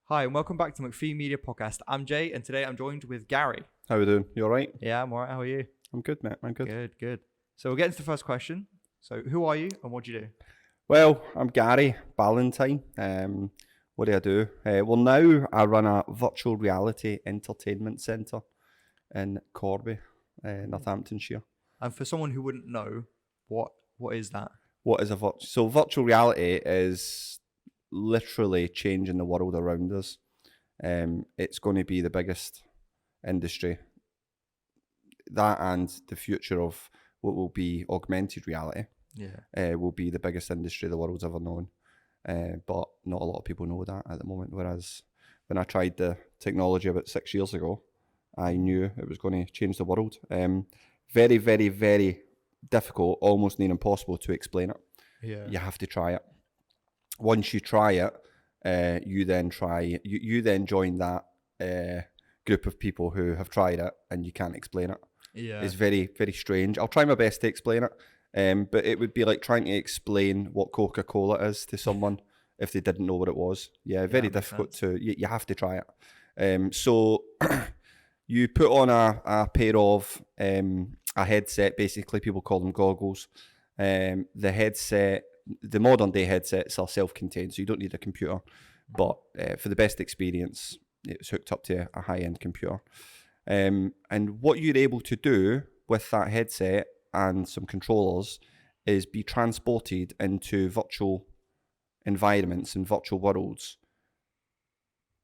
Hi, and welcome back to MCPHIE Media Podcast. I'm Jay, and today I'm joined with Gary. How are we doing? You all right? Yeah, I'm alright. How are you? I'm good, mate. I'm good. Good. So we'll get into the first question. So who are you and what do you do? Well, I'm Gary Ballantyne. What do? Well, now I run a virtual reality entertainment centre in Corby, Northamptonshire. And for someone who wouldn't know, what is that? What is virtual reality is literally changing the world around us. It's going to be the biggest industry. That and the future of what will be augmented reality will be the biggest industry the world's ever known. But not a lot of people know that at the moment. Whereas when I tried the technology about 6 years ago, I knew it was going to change the world. Very, very, very difficult, almost near impossible to explain it. Yeah. You have to try it. Once you try it, you then join that group of people who have tried it and you can't explain it. Yeah. It's very, very strange. I'll try my best to explain it, but it would be like trying to explain what Coca-Cola is to someone if they didn't know what it was. Yeah, very difficult to. You have to try it. So you put on a pair of a headset. Basically, people call them goggles. The headset. The modern day headsets are self-contained, so you don't need a computer. But for the best experience, it's hooked up to a high-end computer. And what you're able to do with that headset and some controllers is be transported into virtual environments and virtual worlds,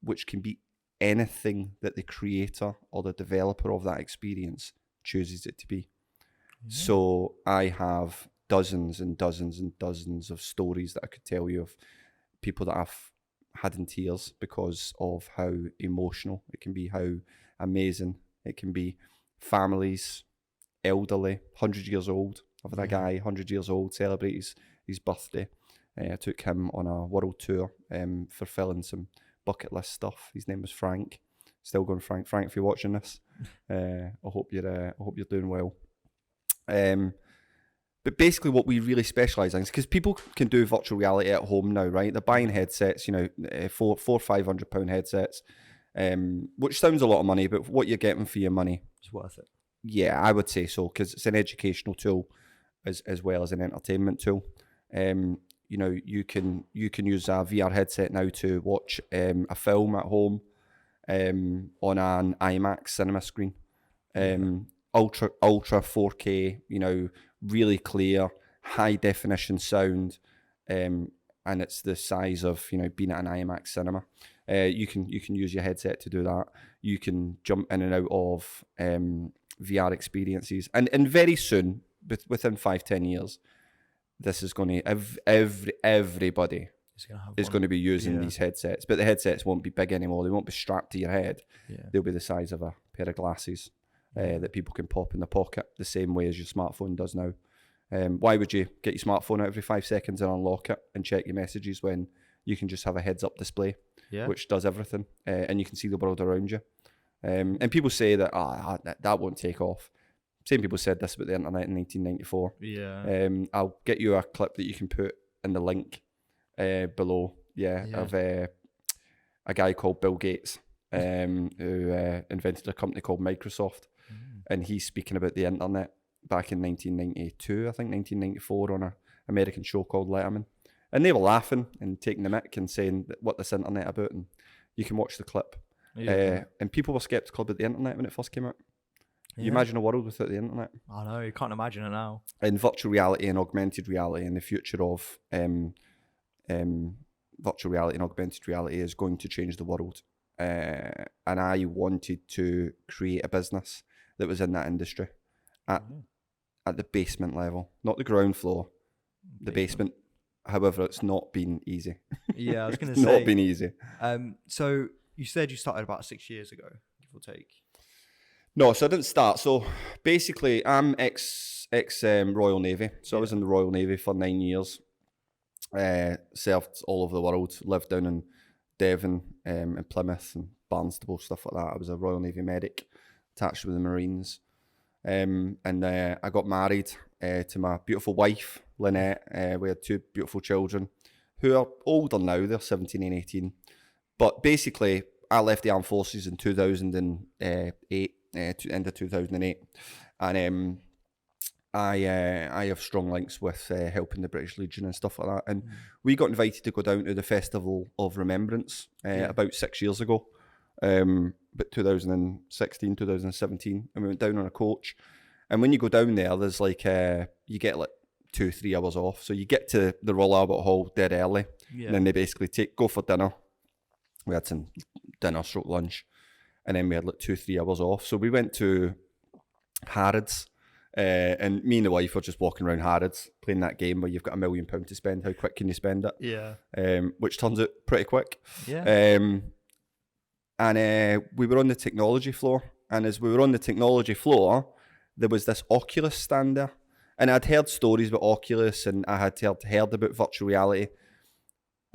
which can be anything that the creator or the developer of that experience chooses it to be. Yeah. So I have dozens and dozens and dozens of stories that I could tell you of people that I've had in tears because of how emotional it can be, how amazing it can be. Families, elderly, 100 years old. I've had a guy, 100 years old, celebrate his birthday. I took him on a world tour, fulfilling some bucket list stuff. His name was Frank. Still going, Frank. Frank, if you're watching this, I hope you're doing well. But basically what we really specialise in is because people can do virtual reality at home now, right? They're buying headsets, £400-500 headsets, which sounds a lot of money, but what you're getting for your money, It's worth it. Yeah, I would say so, because it's an educational tool as well as an entertainment tool. You can use a VR headset now to watch a film at home on an IMAX cinema screen. Ultra 4K, really clear, high definition sound, and it's the size of being at an IMAX cinema. You can use your headset to do that. You can jump in and out of VR experiences, and very soon, within 5-10 years, this is going to everybody is going to be using these headsets. But the headsets won't be big anymore. They won't be strapped to your head. They'll be the size of a pair of glasses. That people can pop in the pocket the same way as your smartphone does now. Why would you get your smartphone out every 5 seconds and unlock it and check your messages when you can just have a heads-up display, which does everything, and you can see the world around you? And people say that that won't take off. Same people said this about the internet in 1994. I'll get you a clip that you can put in the link below. Of a guy called Bill Gates, who invented a company called Microsoft. And he's speaking about the internet back in 1992, I think 1994, on an American show called Letterman. And they were laughing and taking the mick and saying what this internet about, and you can watch the clip. And people were sceptical about the internet when it first came out. You imagine a world without the internet? I know, you can't imagine it now. And virtual reality and augmented reality and the future of virtual reality and augmented reality is going to change the world. And I wanted to create a business that was in that industry at the basement level, not the ground floor, the basement. However, it's not been easy. Yeah, I was going to say. Not been easy. So you said you started about 6 years ago, give or take. No, so I didn't start. So basically, I'm ex Royal Navy. So I was in the Royal Navy for 9 years. Served all over the world. Lived down in Devon, and Plymouth and Barnstable, stuff like that. I was a Royal Navy medic attached with the Marines. And I got married to my beautiful wife, Lynette. We had 2 beautiful children who are older now. They're 17 and 18. But basically, I left the armed forces in 2008, end of 2008, and I have strong links with helping the British Legion and stuff like that. And we got invited to go down to the Festival of Remembrance about 6 years ago, but 2016, 2017, and we went down on a coach. And when you go down there, there's like you get like 2-3 hours off. So you get to the Royal Albert Hall dead early, and then they basically go for dinner. We had some dinner, lunch, and then we had like 2-3 hours off. So we went to Harrods, and me and the wife were just walking around Harrods playing that game where you've got £1 million to spend. How quick can you spend it? Yeah. Which turns out pretty quick. Yeah. And we were on the technology floor, and as we were on the technology floor, there was this Oculus stand there. And I'd heard stories about Oculus, and I had heard about virtual reality.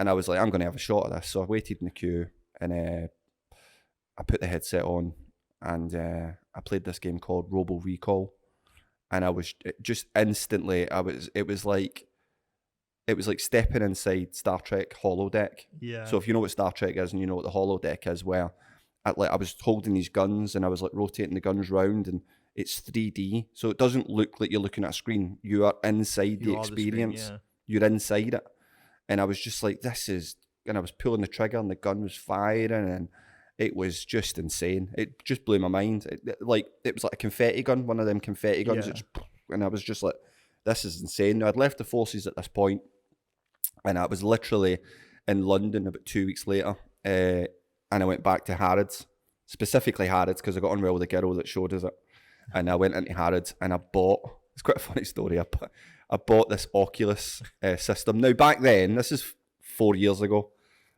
And I was like, I'm going to have a shot of this. So I waited in the queue, and I put the headset on, and I played this game called Robo Recall. And I was just instantly, it was like stepping inside Star Trek holodeck. Yeah. So if you know what Star Trek is and you know what the holodeck is, where I was holding these guns and I was like rotating the guns round, and it's 3D, so it doesn't look like you're looking at a screen. You are inside the experience. Screen, yeah. You're inside it. And I was just like, and I was pulling the trigger and the gun was firing, and it was just insane. It just blew my mind. It was like a confetti gun, one of them confetti guns. Yeah. And I was just like, this is insane. Now, I'd left the forces at this point, and I was literally in London about 2 weeks later, and I went back to Harrods, specifically Harrods, because I got on well with the girl that showed us it. And I went into Harrods and I bought, it's quite a funny story, I bought this Oculus system. Now, back then, this is 4 years ago,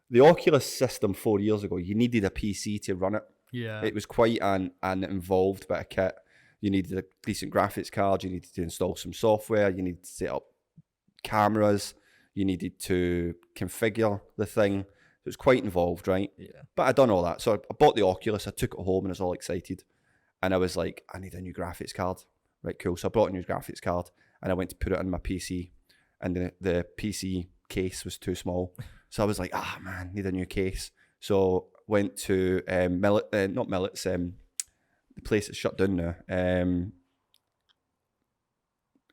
the Oculus system 4 years ago, you needed a PC to run it. Yeah. It was quite an involved bit of kit. You needed a decent graphics card, you needed to install some software, you needed to set up cameras, you needed to configure the thing. It was quite involved, right? Yeah. But I'd done all that. So I bought the Oculus, I took it home and I was all excited. And I was like, I need a new graphics card. Right, cool. So I bought a new graphics card and I went to put it on my PC, and the PC case was too small. So I was like, man, need a new case. So went to not Millet's, the place that's shut down now.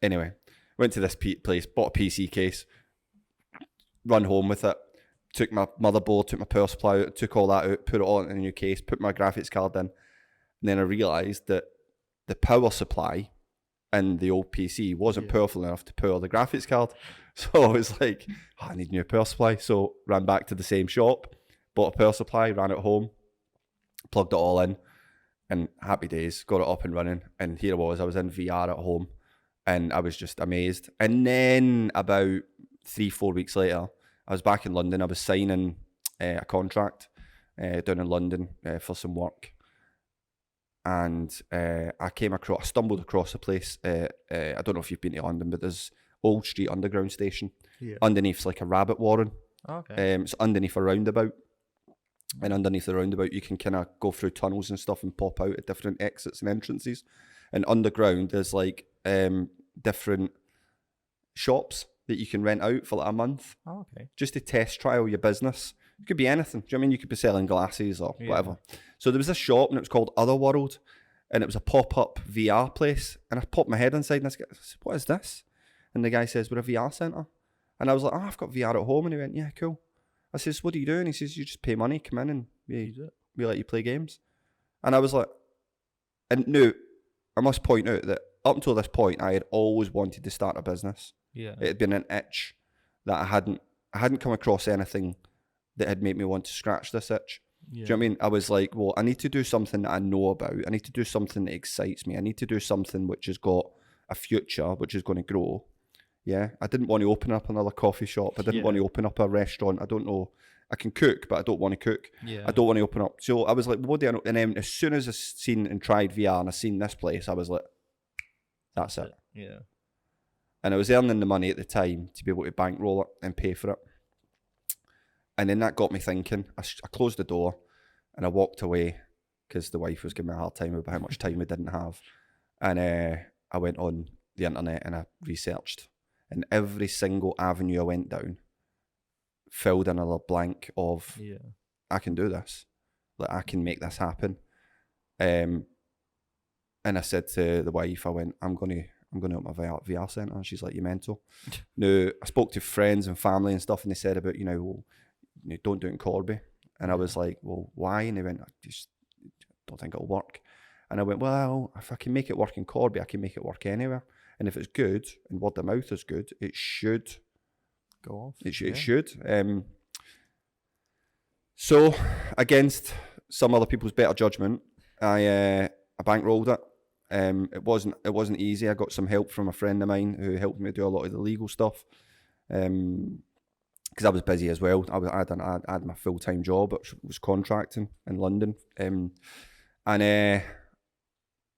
Anyway, went to this place, bought a PC case, run home with it, took my motherboard, took my power supply out, took all that out, put it all in a new case, put my graphics card in. And then I realised that the power supply in the old PC wasn't powerful enough to power the graphics card. So I was like, I need a new power supply. So ran back to the same shop, bought a power supply, ran it home, plugged it all in, and happy days, got it up and running. And here I was in VR at home, and I was just amazed. And then about 3-4 weeks later, I was back in London. I was signing a contract down in London for some work. And I stumbled across a place, I don't know if you've been to London, but there's Old Street Underground Station. Yeah. Underneath like a rabbit warren. Okay. It's underneath a roundabout. And underneath the roundabout, you can kind of go through tunnels and stuff and pop out at different exits and entrances. And underground, there's like different shops that you can rent out for like a month. Oh, okay. Just to test trial your business. It could be anything. Do you know what I mean? You could be selling glasses or whatever. So there was this shop, and it was called Otherworld, and it was a pop-up VR place. And I popped my head inside, and I said, what is this? And the guy says, we're a VR centre. And I was like, I've got VR at home. And he went, yeah, cool. I says, what do you do? And he says, you just pay money, come in, and we let you play games. And I was like, and no, I must point out that up until this point, I had always wanted to start a business. Yeah. It had been an itch that I hadn't come across anything that had made me want to scratch this itch. Yeah. Do you know what I mean? I was like, well, I need to do something that I know about. I need to do something that excites me. I need to do something which has got a future, which is going to grow. Yeah. I didn't want to open up another coffee shop. I didn't want to open up a restaurant. I don't know. I can cook, but I don't want to cook. Yeah. I don't want to open up. So I was like, what do I know? And then as soon as I seen and tried VR and I seen this place, I was like, that's it. Yeah. And I was earning the money at the time to be able to bankroll it and pay for it. And then that got me thinking. I closed the door and I walked away because the wife was giving me a hard time about how much time we didn't have. And I went on the internet and I researched. And every single avenue I went down filled another blank of I can do this. Like, I can make this happen. And I said to the wife, I went, I'm going to open my VR centre. And she's like, you mental? No, I spoke to friends and family and stuff, and they said about, well, don't do it in Corby. And I was like, well, why? And they went, I just don't think it'll work. And I went, well, if I can make it work in Corby, I can make it work anywhere. And if it's good, and word of mouth is good, it should go off. It should. So, against some other people's better judgment, I bankrolled it. It wasn't easy. I got some help from a friend of mine who helped me do a lot of the legal stuff. Because I was busy as well. I had my full-time job, which was contracting in London.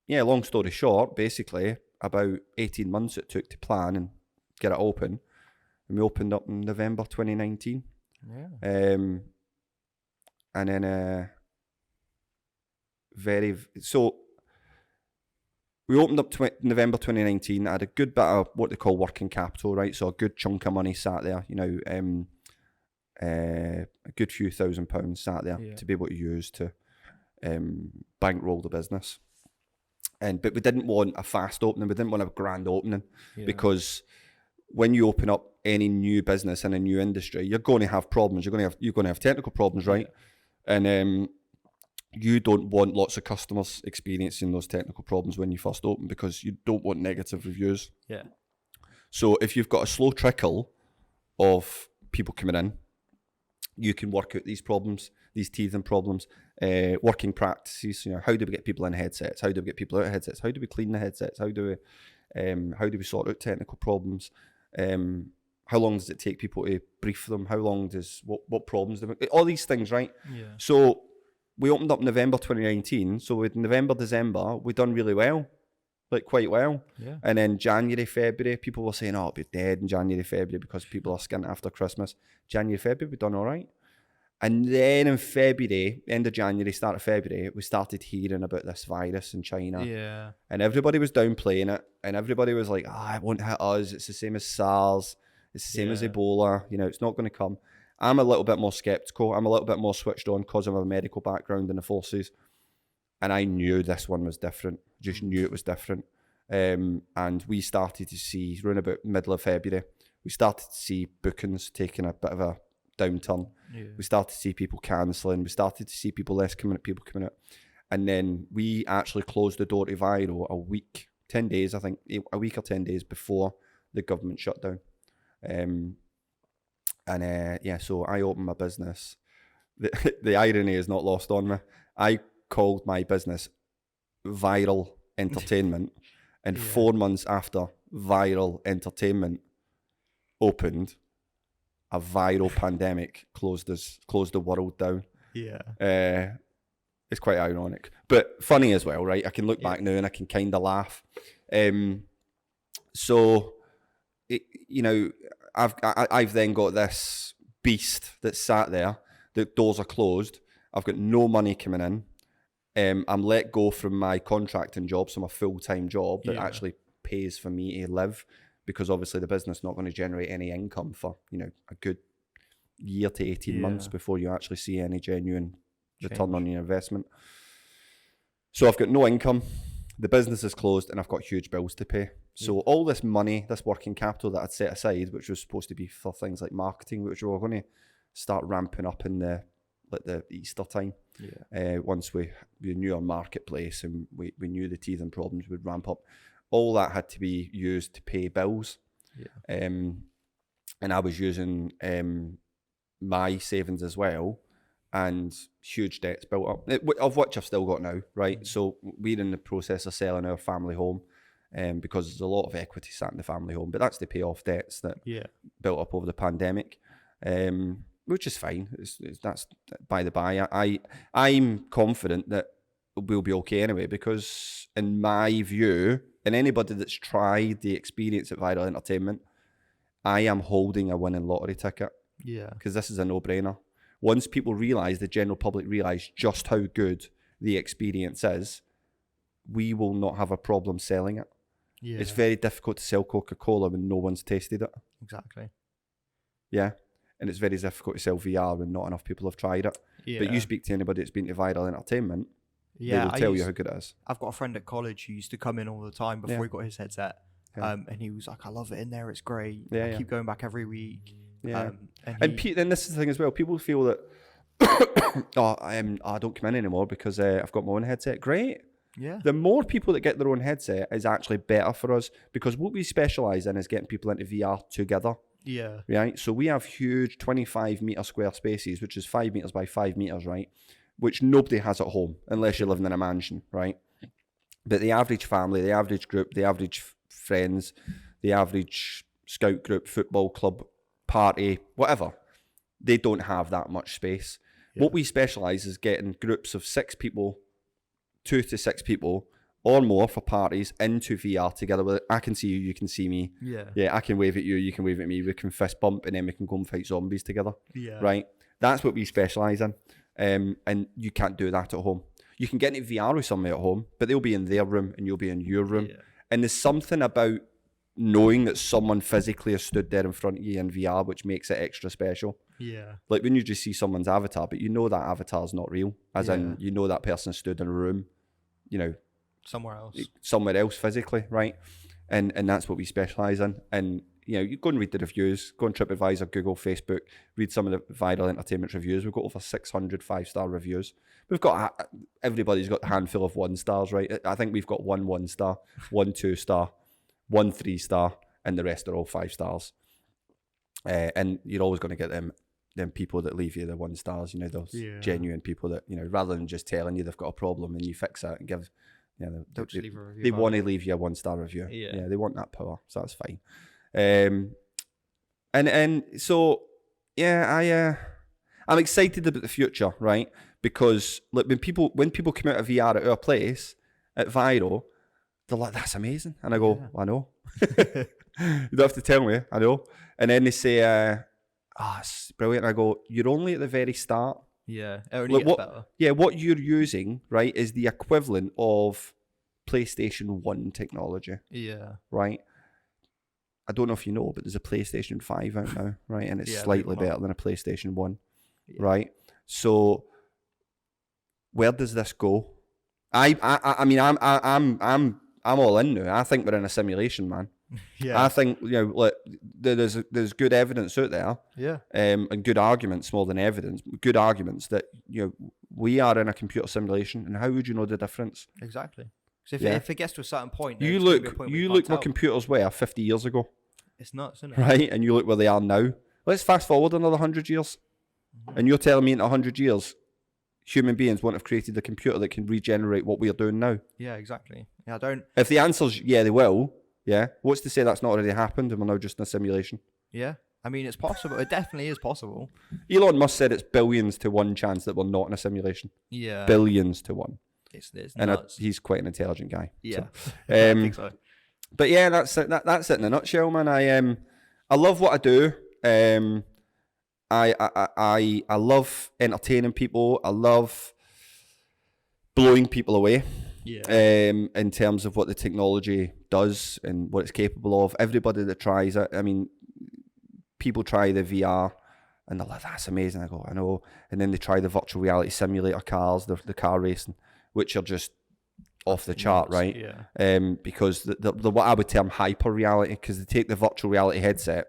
Long story short, basically, about 18 months it took to plan and get it open. And we opened up in November 2019. Yeah. And then we opened up November 2019. I had a good bit of what they call working capital, right? So a good chunk of money sat there, a good few £1,000 sat there to be able to use to bankroll the business. But we didn't want a fast opening. We didn't want a grand opening because when you open up any new business in a new industry, you're going to have problems. You're going to have technical problems, right? And you don't want lots of customers experiencing those technical problems when you first open, because you don't want negative reviews. Yeah. So if you've got a slow trickle of people coming in, you can work out these problems, these teething problems, working practices. How do we get people in headsets? How do we get people out of headsets? How do we clean the headsets? How do we sort out technical problems? How long does it take people to brief them? How long does what problems? All these things, right? Yeah. So we opened up November 2019. So with November, December, we done really well, like quite well. Yeah. And then January, February, people were saying, "Oh, it'll be dead in January, February because people are skint after Christmas." January, February, we done all right. And then in February, end of January, start of February, we started hearing about this virus in China. Yeah. And everybody was downplaying it. And everybody was like, it won't hit us. It's the same as SARS. It's the same as Ebola. It's not going to come. I'm a little bit more skeptical. I'm a little bit more switched on because of my medical background in the forces. And I knew this one was different. Just knew it was different. And we started to see, around about middle of February, we started to see bookings taking a bit of a downturn. Yeah. We started to see people cancelling. We started to see people coming out. And then we actually closed the door to viral a week, 10 days, I think, a week or 10 days before the government shut down. So I opened my business. The irony is not lost on me. I called my business Viral Entertainment, and 4 months after Viral Entertainment opened, a viral pandemic closed the world down. Yeah. It's quite ironic, but funny as well, right? I can look back now and I can kind of laugh. I've then got this beast that sat there. The doors are closed. I've got no money coming in. I'm let go from my contracting job, so my full-time job that actually pays for me to live, because obviously the business is not going to generate any income for a good year to 18 months before you actually see any genuine return on your investment. So I've got no income. The business is closed, and I've got huge bills to pay. So all this money, this working capital that I'd set aside, which was supposed to be for things like marketing, which we were going to start ramping up in the Easter time. Once we knew our marketplace and we knew the teething problems would ramp up, all that had to be used to pay bills. And I was using my savings as well, and huge debts built up, of which I've still got now, right? So we're in the process of selling our family home, because there's a lot of equity sat in the family home, but that's to pay off debts that built up over the pandemic, which is fine. That's by the by. I'm confident that we'll be okay anyway, because in my view, and anybody that's tried the experience at Viral Entertainment, I am holding a winning lottery ticket. Yeah. Because this is a no-brainer. Once people realise, the general public realise just how good the experience is, we will not have a problem selling it. Yeah. It's very difficult to sell Coca-Cola when no one's tasted it. Exactly. Yeah. And it's very difficult to sell VR when not enough people have tried it. Yeah. But you speak to anybody that's been to viral entertainment, Yeah, they will tell you how good it is. I've got a friend at college who used to come in all the time before Yeah. he got his headset. Yeah. And he was like, I love it in there. It's great. Yeah, I yeah. keep going back every week. Yeah. And Then this is the thing as well. People feel that, I don't come in anymore because I've got my own headset. Great. yeah. The more people that get their own headset is actually better for us, because what we specialise in is getting people into VR together. Yeah. Right? So we have huge 25 metre square spaces, which is 5 metres by 5 metres, right? Which nobody has at home unless you're living in a mansion, right? But the average family, the average group, the average friends, the average scout group, football club, party, whatever, they don't have that much space. Yeah. What we specialise is getting groups of 6 people, 2 to 6 people or more for parties into VR together. With I can see you, you can see me. Yeah. Yeah, I can wave at you, you can wave at me. We can fist bump and then we can go and fight zombies together. Yeah. Right? That's what we specialise in. And you can't do that at home. You can get into VR with somebody at home, but they'll be in their room and you'll be in your room. Yeah. And there's something about knowing that someone physically has stood there in front of you in VR which makes it extra special. Yeah. Like when you just see someone's avatar, but you know that avatar's not real. As in, Yeah. you know that person stood in a room, Somewhere else. physically, right? And that's what we specialise in. And, you go and read the reviews, go on TripAdvisor, Google, Facebook, read some of the viral entertainment reviews. We've got over 600 5-star reviews. We've got, everybody's got a handful of 1-stars, right? I think we've got 1 1-star, 1 2-star, 1 3-star, and the rest are all 5 stars. And you're always going to get them people that leave you the 1 stars, those genuine people that, rather than just telling you they've got a problem and you fix it and give, They'll just leave a review. they want to leave you a 1-star review. Yeah. They want that power, so that's fine. And so, I'm excited about the future, right? Because like when people come out of VR at our place at Viral, they're like, "That's amazing," and I go, "I know." You don't have to tell me, I know. And then they say, "It's brilliant." And I go, "You're only at the very start." Yeah, it only gets better. Yeah, what you're using, right, is the equivalent of PlayStation 1 technology. Yeah. Right? I don't know if you know, but there's a PlayStation 5 out now, right? And it's slightly better than a PlayStation 1, right? So where does this go? I mean, I'm all in now. I think we're in a simulation, man. Yeah. I think like there's good evidence out there. Yeah. And good arguments more than evidence. Good arguments that we are in a computer simulation, and how would you know the difference? Exactly. Because if it gets to a certain point, you look where computers were 50 years ago. It's nuts, isn't it? Right, and you look where they are now. Let's fast forward another 100 years, and you're telling me in 100 years, human beings won't have created a computer that can regenerate what we are doing now? Yeah, exactly. Yeah, I don't. If the answer's they will. Yeah, what's to say that's not already happened and we're now just in a simulation? Yeah, I mean, it's possible. It definitely is possible. Elon Musk said it's billions to 1 chance that we're not in a simulation. Yeah. Billions to 1. It's and nuts. He's quite an intelligent guy. Yeah. So. I think so. But yeah, that's it in a nutshell, man. I love what I do. I love entertaining people. I love blowing people away. Yeah. In terms of what the technology does and what it's capable of. Everybody that tries it, I mean, people try the VR and they're like, "That's amazing." I go, "I know." And then they try the virtual reality simulator cars, the car racing, which are just off the chart, right? Yeah. Because the what I would term hyper reality, because they take the virtual reality headset,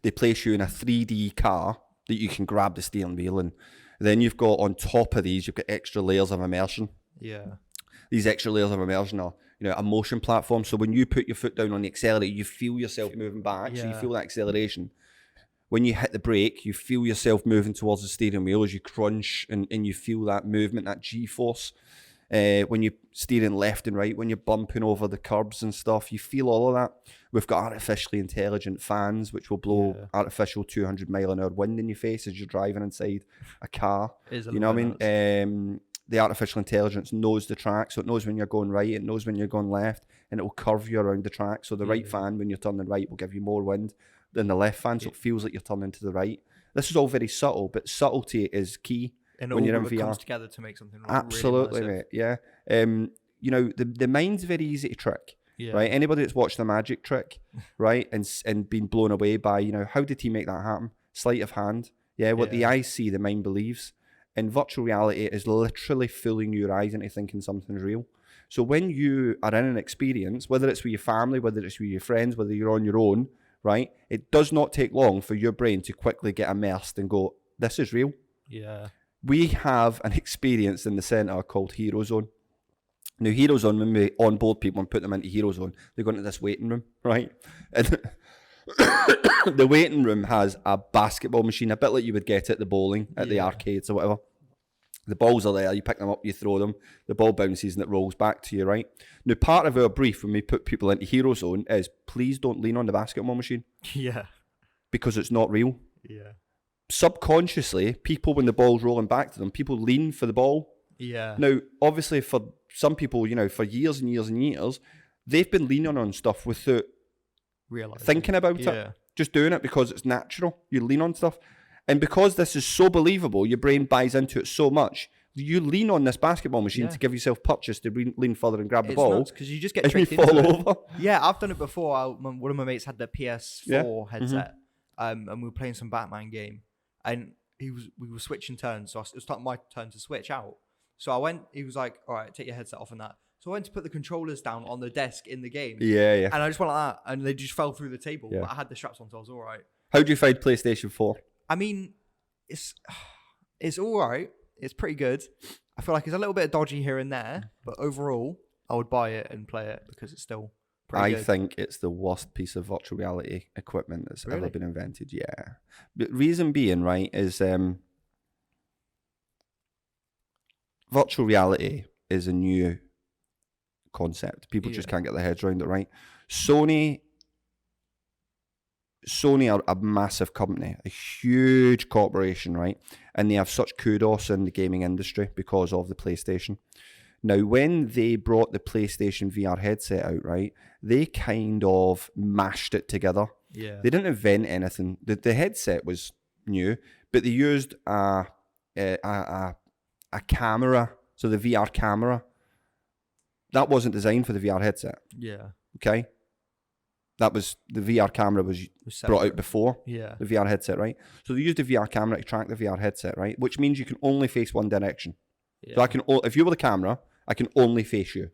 they place you in a 3D car that you can grab the steering wheel, and then you've got on top of these, you've got extra layers of immersion. Yeah. These extra layers of immersion are, a motion platform. So when you put your foot down on the accelerator, you feel yourself moving back. So you feel that acceleration. When you hit the brake, you feel yourself moving towards the steering wheel as you crunch, and you feel that movement, that G-force. When you're steering left and right, when you're bumping over the curbs and stuff, you feel all of that. We've got artificially intelligent fans, which will blow artificial 200 mile an hour wind in your face as you're driving inside a car. You know what I mean? The artificial intelligence knows the track, so it knows when you're going right, it knows when you're going left, and it will curve you around the track. So the right fan, when you're turning right, will give you more wind than the left fan, so it feels like you're turning to the right. This is all very subtle, but subtlety is key. And when all you're in it VR. comes together to make something Absolutely, really mate. Yeah. The mind's very easy to trick. Yeah. Right. Anybody that's watched the magic trick, right, and been blown away by, how did he make that happen? Sleight of hand. Yeah. What the eyes see, the mind believes. And virtual reality is literally fooling your eyes into thinking something's real. So when you are in an experience, whether it's with your family, whether it's with your friends, whether you're on your own, right, it does not take long for your brain to quickly get immersed and go, this is real. Yeah. We have an experience in the centre called Hero Zone. Now, Hero Zone, when we onboard people and put them into Hero Zone, they go into this waiting room, right? And the waiting room has a basketball machine, a bit like you would get at the bowling, at the arcades or whatever. The balls are there, you pick them up, you throw them, the ball bounces and it rolls back to you, right? Now, part of our brief when we put people into Hero Zone is please don't lean on the basketball machine. Yeah. Because it's not real. Yeah. Subconsciously, people, when the ball's rolling back to them, people lean for the ball. Yeah. Now, obviously, for some people, you know, for years and years and years, they've been leaning on stuff without thinking about it. Just doing it because it's natural. You lean on stuff. And because this is so believable, your brain buys into it so much, you lean on this basketball machine to give yourself purchase to lean further and grab the ball. Because you just get tricked into it. Over. Yeah, I've done it before. One of my mates had the PS4 headset, and we were playing some Batman game, and we were switching turns. So it was my turn to switch out. So he was like, all right, take your headset off and that. So I went to put the controllers down on the desk in the game. Yeah. And I just went like that, and they just fell through the table. Yeah. But I had the straps on, so I was all right. How do you find PlayStation 4? I mean, it's all right. It's pretty good. I feel like it's a little bit dodgy here and there, but overall, I would buy it and play it because it's still pretty good. I think it's the worst piece of virtual reality equipment that's ever been invented. Yeah. But reason being, right, is virtual reality is a new concept. People just can't get their heads around it, right? Sony are a massive company, a huge corporation, right? And they have such kudos in the gaming industry because of the PlayStation. Now, when they brought the PlayStation VR headset out, right, they kind of mashed it together. Yeah. They didn't invent anything. The headset was new, but they used a camera, so the VR camera. That wasn't designed for the VR headset. Yeah. Okay? That was, the VR camera was brought out before the VR headset, right? So they used the VR camera to track the VR headset, right? Which means you can only face one direction. Yeah. So if you were the camera, I can only face you.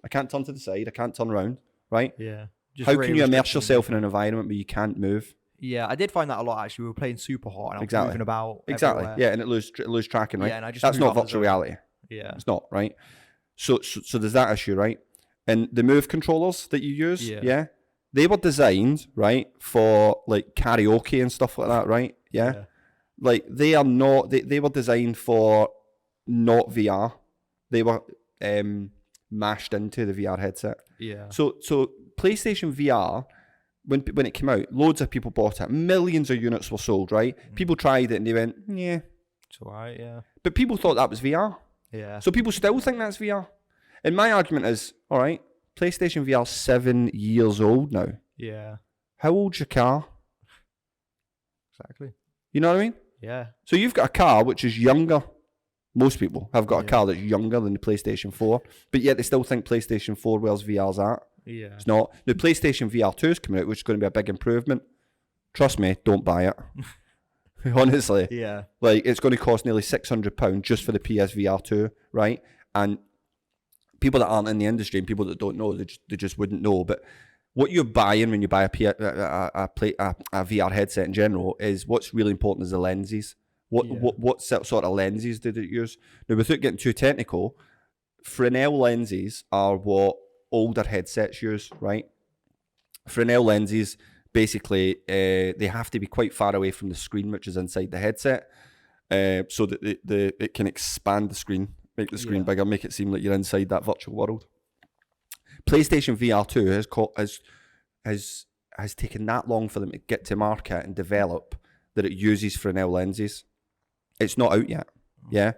I can't turn to the side. I can't turn around, right? Yeah. Just how can you immerse yourself in an environment where you can't move? Yeah, I did find that a lot, actually. We were playing super hot and I was moving about everywhere. Yeah, and it lose tracking, right? Yeah, and that's not virtual reality. Yeah. It's not, right? So there's that issue, right? And the Move controllers that you use, they were designed, right, for like karaoke and stuff like that, right? Yeah. Like they were designed for not VR. They were mashed into the VR headset. Yeah. So PlayStation VR, when it came out, loads of people bought it. Millions of units were sold, right? People tried it and they went, yeah. It's alright, yeah. But people thought that was VR. Yeah. So people still think that's VR. And my argument is, all right, PlayStation VR 7 years old now. Yeah. How old's your car? Exactly. You know what I mean? Yeah. So you've got a car which is younger. Most people have got a car that's younger than the PlayStation 4, but yet they still think PlayStation 4 where's VR's at. Yeah. It's not. The PlayStation VR 2 is coming out, which is going to be a big improvement. Trust me, don't buy it. Honestly. Yeah. Like, it's going to cost nearly £600 just for the PSVR 2, right? And people that aren't in the industry and people that don't know, they just wouldn't know. But what you're buying when you buy a VR headset in general is what's really important is the lenses. What sort of lenses did it use? Now, without getting too technical, Fresnel lenses are what older headsets use, right? Fresnel lenses, basically, they have to be quite far away from the screen, which is inside the headset, so that it can expand the screen, make the screen bigger, make it seem like you're inside that virtual world. PlayStation VR 2 has taken that long for them to get to market and develop that it uses Fresnel lenses. It's not out yet. Yeah.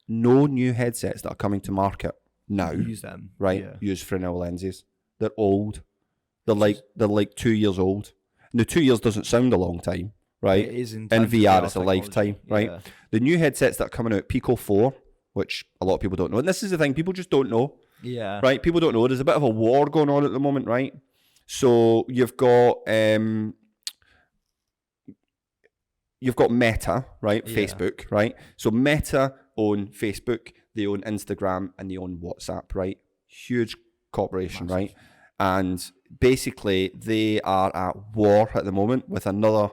No new headsets that are coming to market now use them. Right? Yeah. Use Fresnel lenses. They're old. They're like 2 years old. Now 2 years doesn't sound a long time, right? It is in VR, it's a lifetime, right? Yeah. The new headsets that are coming out, Pico 4, which a lot of people don't know. And this is the thing, people just don't know. Yeah. Right? People don't know. There's a bit of a war going on at the moment, right? So you've got you've got Meta, right? Yeah. Facebook, right? So Meta own Facebook, they own Instagram, and they own WhatsApp, right? Huge corporation, Massive. right? And basically, they are at war at the moment with another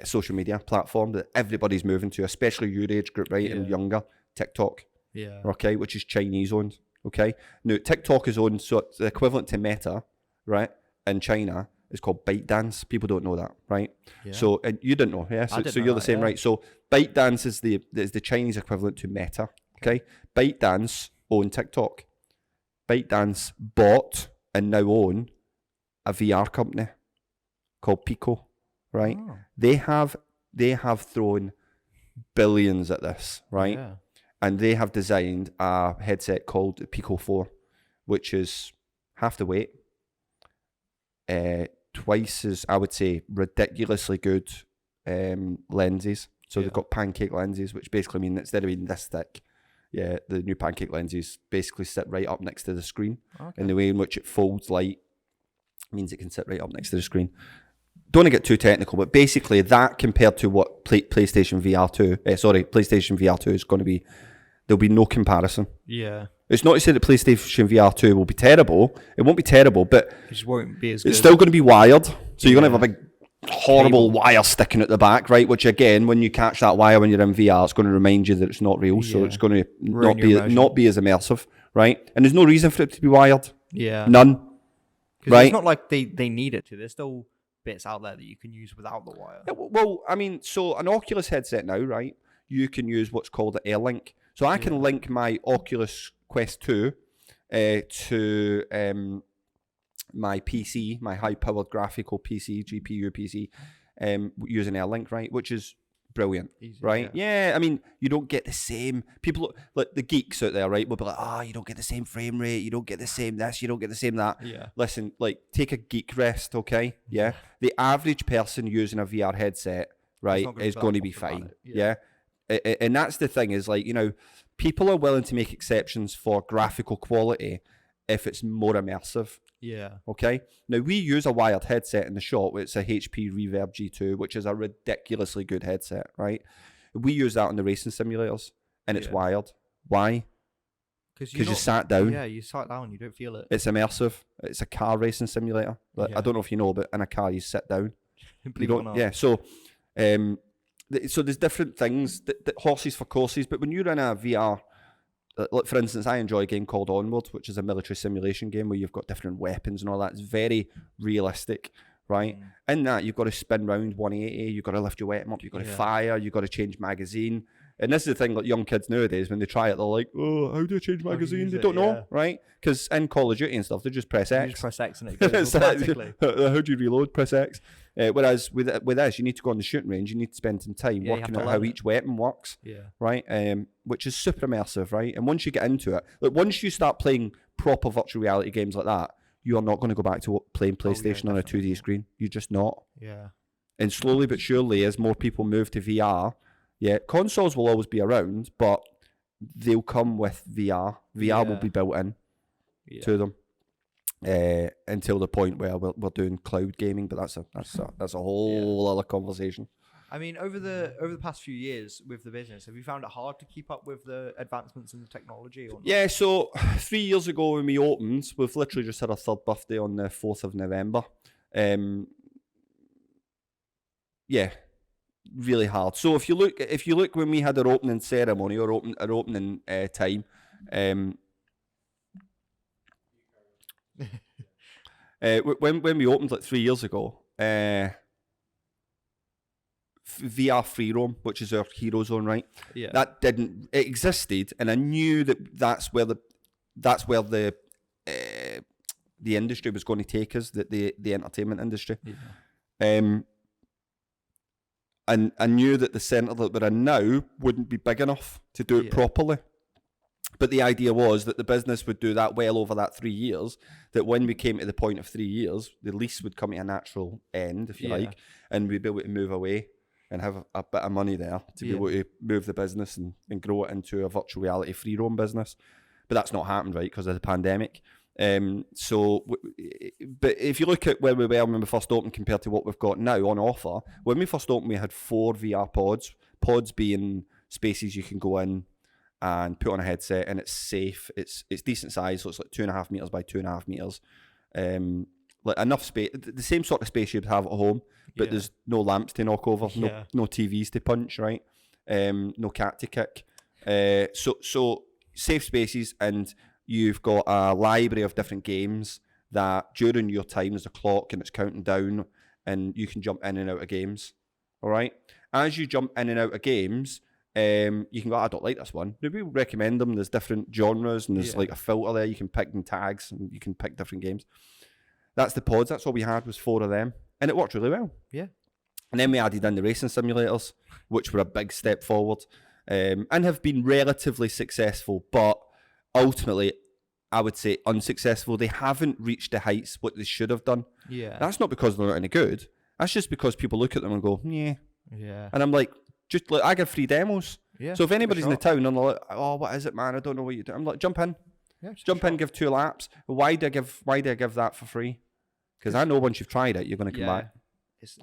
social media platform that everybody's moving to, especially your age group, right, and younger, TikTok, okay, which is Chinese owned, okay? Now, TikTok is owned, so it's the equivalent to Meta, right, in China. It's called ByteDance. People don't know that, right? Yeah. So, and you didn't know, yeah? So you're the same, right? So ByteDance is the Chinese equivalent to Meta, okay? ByteDance own TikTok. ByteDance bought and now own a VR company called Pico, right? Oh. They have thrown billions at this, right? Yeah. And they have designed a headset called the Pico 4, which is half the weight, twice as, I would say, ridiculously good lenses. So they've got pancake lenses, which basically mean instead of being this thick, the new pancake lenses basically sit right up next to the screen. Okay. And the way in which it folds light means it can sit right up next to the screen. Don't want to get too technical, but basically that compared to what PlayStation VR 2 is going to be, there'll be no comparison. Yeah. It's not to say that PlayStation VR 2 will be terrible. It won't be terrible, but it just won't be as good. It's still going to be wired. So you're going to have a big, horrible wire sticking at the back, right? Which again, when you catch that wire when you're in VR, it's going to remind you that it's not real. So it's going to not be as immersive, right? And there's no reason for it to be wired. Yeah. None. Right? It's not like they need it to. There's still bits out there that you can use without the wire. Yeah, well, I mean, so an Oculus headset now, right? You can use what's called an AirLink. So I can link my Oculus Quest 2 to my PC, my high-powered graphical PC, GPU PC, using AirLink, right? Which is brilliant, right? Yeah, I mean, you don't get the same... People, like the geeks out there, right, will be like, you don't get the same frame rate, you don't get the same this, you don't get the same that. Yeah. Listen, like, take a geek rest, okay? Yeah? The average person using a VR headset, right, is going to be fine. Yeah? And that's the thing is, like, you know, people are willing to make exceptions for graphical quality if it's more immersive. Yeah. Okay? Now, we use a wired headset in the shop. It's a HP Reverb G2, which is a ridiculously good headset, right? We use that on the racing simulators, and it's wired. Why? Because you sat down. Yeah, you sat down, you don't feel it. It's immersive. It's a car racing simulator. I don't know if you know, but in a car, you sit down. You don't. Yeah, so... so there's different things, that horses for courses, but when you're in a VR, like for instance, I enjoy a game called Onward, which is a military simulation game where you've got different weapons and all that. It's very realistic, right? In that, you've got to spin round 180, you've got to lift your weapon up, you've got to fire, you've got to change magazine. And this is the thing, like young kids nowadays, when they try it, they're like, oh, how do I change magazine? They don't know, right? Because in Call of Duty and stuff, they just press X. You just press X and it goes automatically. How do you reload? Press X. Whereas with this, you need to go on the shooting range, you need to spend some time working out how each weapon works, right? Which is super immersive, right? And once you get into it, like once you start playing proper virtual reality games like that, you are not going to go back to playing PlayStation on a 2D screen. You're just not. Yeah. And slowly but surely, as more people move to VR, consoles will always be around, but they'll come with VR. VR will be built in to them. Until the point where we're doing cloud gaming, but that's a whole other conversation. I mean, over the past few years with the business, have you found it hard to keep up with the advancements in the technology? Or not? Yeah, so 3 years ago when we opened, we've literally just had our third birthday on the 4th of November. Really hard. So if you look when we had our opening ceremony or opening time, when we opened like 3 years ago, VR Free Roam, which is our hero zone, right? Yeah. It existed, and I knew that's where the industry was going to take us, the entertainment industry. Yeah. And I knew that the centre that we're in now wouldn't be big enough to do it properly. But the idea was that the business would do that well over that 3 years, that when we came to the point of 3 years, the lease would come to a natural end, if you like, and we'd be able to move away and have a bit of money there to be able to move the business and grow it into a virtual reality free roam business. But that's not happened, right, because of the pandemic. But if you look at where we were when we first opened compared to what we've got now on offer, when we first opened, we had 4 VR pods. Pods being spaces you can go in and put on a headset, and it's safe. It's decent size, so it's like 2.5 meters by 2.5 meters. Like enough space, the same sort of space you'd have at home, but there's no lamps to knock over, no TVs to punch, right? No cat to kick. So safe spaces, and you've got a library of different games that during your time there's a clock and it's counting down, and you can jump in and out of games. All right. As you jump in and out of games, you can go, I don't like this one. We recommend them. There's different genres, and there's like a filter there. You can pick in tags, and you can pick different games. That's the pods. That's all we had was 4 of them, and it worked really well. Yeah. And then we added in the racing simulators, which were a big step forward, and have been relatively successful, but ultimately, I would say unsuccessful. They haven't reached the heights what they should have done. Yeah. That's not because they're not any good. That's just because people look at them and go, yeah. Yeah. And I'm like, just like, I give free demos. Yeah. So if anybody's in the town and they're like, oh, what is it, man? I don't know what you do. I'm like, jump in. Yeah, Jump in, give 2 laps. Why do I give that for free? Because I know once you've tried it, you're going to come back.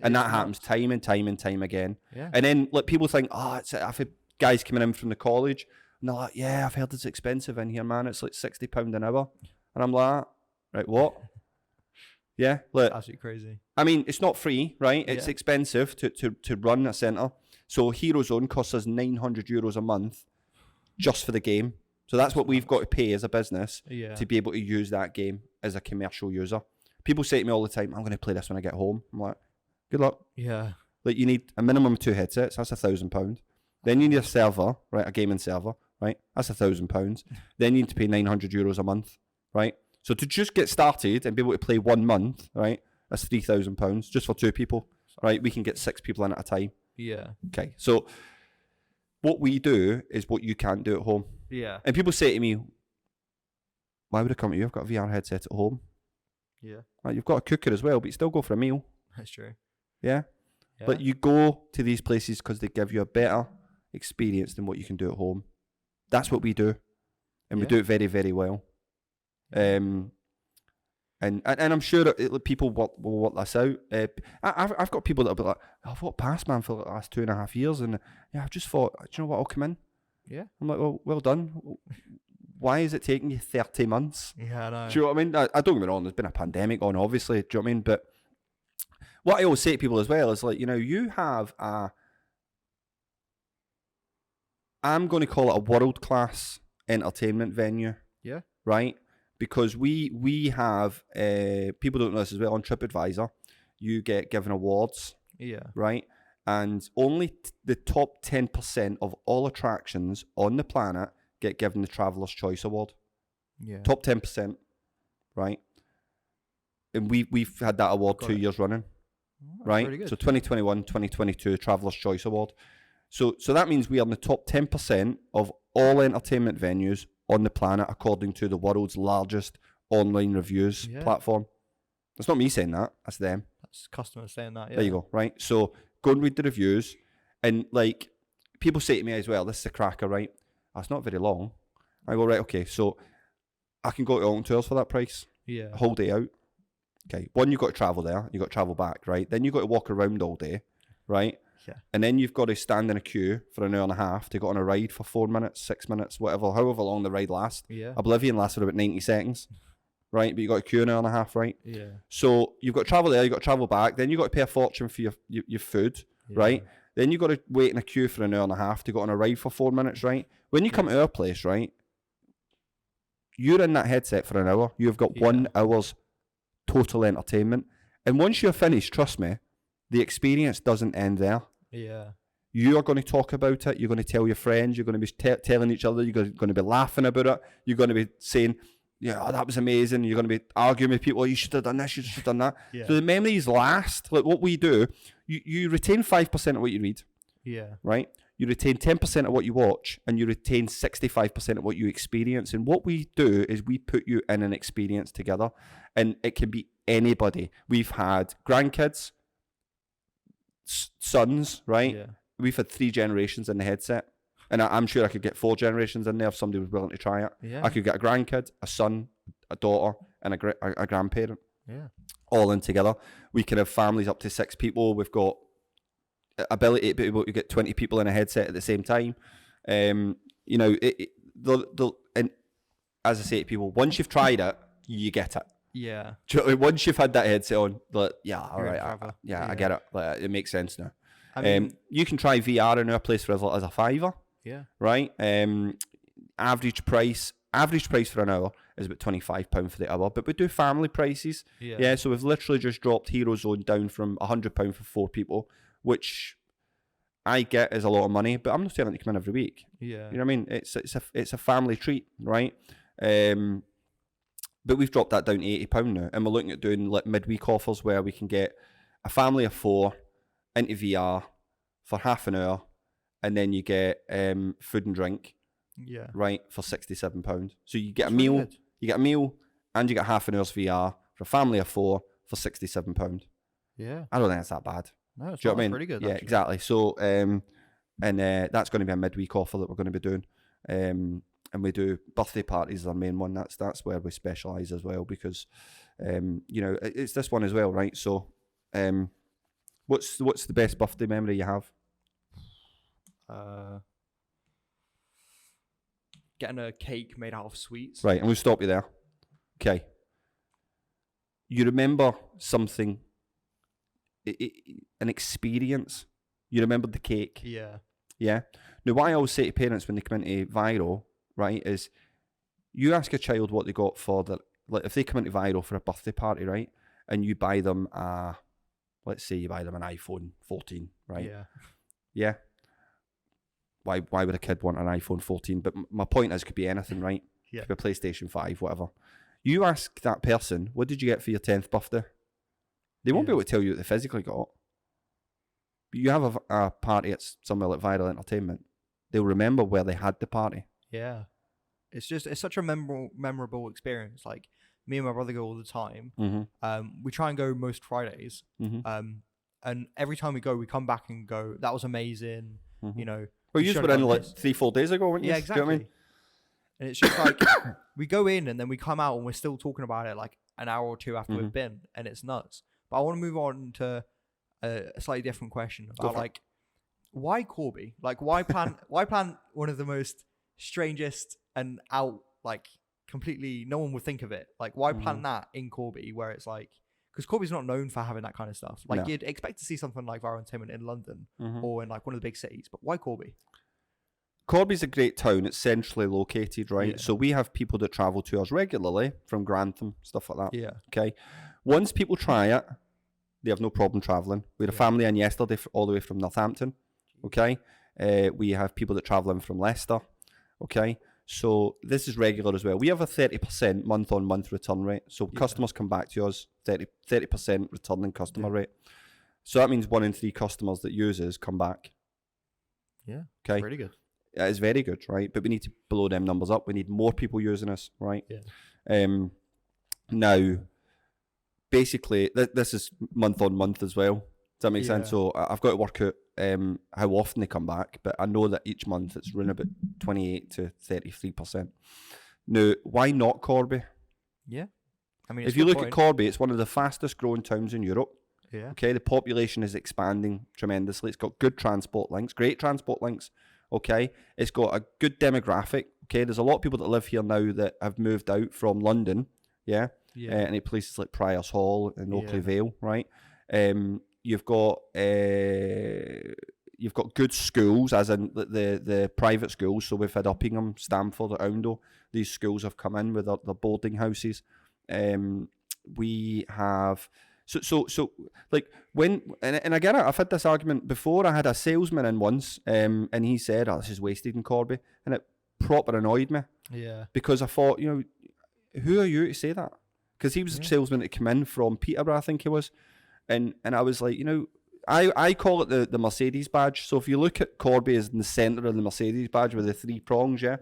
And that happens time and time and time again. Yeah. And then like people think, I've had guys coming in from the college, and they're like, yeah, I've heard it's expensive in here, man. It's like £60 an hour. And I'm like, right, what? Yeah, look, absolutely crazy. I mean, it's not free, right? It's expensive to run a centre. So Hero Zone costs us €900 a month just for the game. So that's what we've got to pay as a business to be able to use that game as a commercial user. People say to me all the time, I'm going to play this when I get home. I'm like, good luck. Yeah. Like, you need a minimum of 2 headsets. That's £1,000. Then you need a server, right? A gaming server, right? That's £1,000. Then you need to pay €900 a month, right? So to just get started and be able to play 1 month, right? That's £3,000 just for 2 people, right? We can get 6 people in at a time. Yeah. Okay. So what we do is what you can't do at home. Yeah. And people say to me, why would I come to you? I've got a VR headset at home. Yeah. Like, you've got a cooker as well, but you still go for a meal. That's true. Yeah. But you go to these places because they give you a better experience than what you can do at home. That's what we do. And we do it very, very well. And I'm sure that people will work this out. I've got people that will be like, I've walked past, man, for the last 2.5 years, and I've just thought, do you know what, I'll come in. Yeah. I'm like, well done. Why is it taking you 30 months? Yeah, I know. Do you know what I mean? I don't get me wrong, there's been a pandemic on, obviously, do you know what I mean? But what I always say to people as well is, like, you have I'm going to call it a world-class entertainment venue. Yeah. Right? Because we have, people don't know this as well, on TripAdvisor, you get given awards. Yeah. Right? And only the top 10% of all attractions on the planet get given the Traveller's Choice Award. Yeah. Top 10%. Right? And we've had that award 2 years running. Oh, right? So 2021, 2022 Traveller's Choice Award. So that means we are in the top 10% of all entertainment venues on the planet, according to the world's largest online reviews platform. It's not me saying that, that's them. That's customers saying that, There you go, right? So go and read the reviews, and like, people say to me as well, this is a cracker, right? That's not very long. I go, right, okay, so I can go to Alton Tours for that price. Yeah. A whole day out. Okay, one, you've got to travel there, you've got to travel back, right? Then you've got to walk around all day, right? Yeah. And then you've got to stand in a queue for an hour and a half to go on a ride for 4 minutes, 6 minutes, whatever, however long the ride lasts. Yeah. Oblivion lasted about 90 seconds, right? But you've got to queue an hour and a half, right? Yeah. So you've got to travel there, you've got to travel back, then you've got to pay a fortune for your food, right? Then you've got to wait in a queue for an hour and a half to go on a ride for 4 minutes, right? When you come to our place, right, you're in that headset for an hour. You've got 1 hour's total entertainment. And once you're finished, trust me, the experience doesn't end there. Yeah. You are going to talk about it. You're going to tell your friends. You're going to be telling each other. You're going to be laughing about it. You're going to be saying, yeah, that was amazing. You're going to be arguing with people. Oh, you should have done this. You should have done that. Yeah. So the memories last. Like what we do, you retain 5% of what you read. Yeah. Right? You retain 10% of what you watch, and you retain 65% of what you experience. And what we do is we put you in an experience together, and it can be anybody. We've had grandkids, sons, right? Yeah. We've had 3 generations in the headset, and I'm sure I could get 4 generations in there if somebody was willing to try it. Yeah. I could get a grandkid, a son, a daughter, and a grandparent. Yeah. All in together. We can have families up to 6 people. We've got ability to be able to get 20 people in a headset at the same time. You know, and as I say to people, once you've tried it, you get it. Yeah. Once you've had that headset on, like, yeah, all right, yeah. I get it. Like, it makes sense now. I mean, you can try VR in our place for as a $5. Yeah. Right. Average price for an hour is about £25 for the hour, but we do family prices. Yeah. So we've literally just dropped Hero Zone down from £100 for 4 people, which I get is a lot of money, but I'm not telling them to come in every week. Yeah. You know what I mean? It's a family treat, right? But we've dropped that down to £80 now, and we're looking at doing like midweek offers where we can get a family of 4 into VR for half an hour, and then you get food and drink. Yeah. Right, for £67. So you get That's a meal, really and you get half an hour's VR for a family of 4 for £67. Yeah. I don't think that's that bad. No, it's pretty good. Yeah, actually. exactly. So, and that's going to be a midweek offer that we're going to be doing. And we do birthday parties is our main one. That's where we specialise as well, because, you know, it's this one as well, right? So, what's the best birthday memory you have? Getting a cake made out of sweets. Right, and we'll stop you there. Okay. You remember something, an experience. You remember the cake. Yeah. Yeah. Now, what I always say to parents when they come into Viro, right, is you ask a child what they got for like if they come into Viro for a birthday party, right, and you buy them let's say you buy them an iPhone 14, right? Yeah. Yeah. Why would a kid want an iPhone 14? But my point is, it could be anything, right? Yeah. It could be a PlayStation 5, whatever. You ask that person, what did you get for your 10th birthday? They won't be able to tell you what they physically got. But you have a party at somewhere like Viral Entertainment, they'll remember where they had the party. Yeah. It's such a memorable experience. Like, me and my brother go all the time. Mm-hmm. We try and go most Fridays. Mm-hmm. And every time we go, we come back and go, that was amazing. Mm-hmm. You know. Well, you were in like 3-4 days ago, weren't you? Yeah, exactly. Do you know what I mean? And it's just like, we go in and then we come out and we're still talking about it like an hour or two after we've been, and it's nuts. But I want to move on to a slightly different question about like, why Corby? Like, why plan one of the most strangest and out, like, completely, no one would think of it. Like, why plant that in Corby where it's like, because Corby's not known for having that kind of stuff. Like, you'd expect to see something like Viral Entertainment in London or in like one of the big cities, but why Corby? Corby's a great town. It's centrally located, right? Yeah. So we have people that travel to us regularly from Grantham, stuff like that. Yeah. Okay. Once people try it, they have no problem travelling. We had a family in yesterday all the way from Northampton. Okay. We have people that travel in from Leicester. Okay. So this is regular as well. We have a 30% month-on-month return rate. So customers come back to us, 30% returning customer rate. So that means 1 in 3 customers that use us come back. Yeah. Okay. Pretty good. It is very good, right? But we need to blow them numbers up. We need more people using us, right? Yeah. Now, basically, this is month-on-month as well. Does that make sense? So I've got to work out how often they come back, but I know that each month it's around about 28 to 33%. Now, why not Corby? Yeah. I mean, if you look at Corby, it's one of the fastest growing towns in Europe. Yeah. Okay, the population is expanding tremendously. It's got good transport links, great transport links. Okay, it's got a good demographic. Okay, there's a lot of people that live here now that have moved out from London. Yeah. And in places like Priors Hall and Oakley Vale, right? You've got good schools, as in the private schools. So we've had Uppingham, Stamford, Oundle. These schools have come in with their boarding houses. We have so like when and I get it. I've had this argument before. I had a salesman in once, and he said, "Oh, this is wasted in Corby," and it proper annoyed me. Yeah. Because I thought, you know, who are you to say that? Because he was a salesman that came in from Peterborough, I think he was. And I was like, you know, I call it the Mercedes badge. So if you look at Corby as in the centre of the Mercedes badge with the 3 prongs, yeah?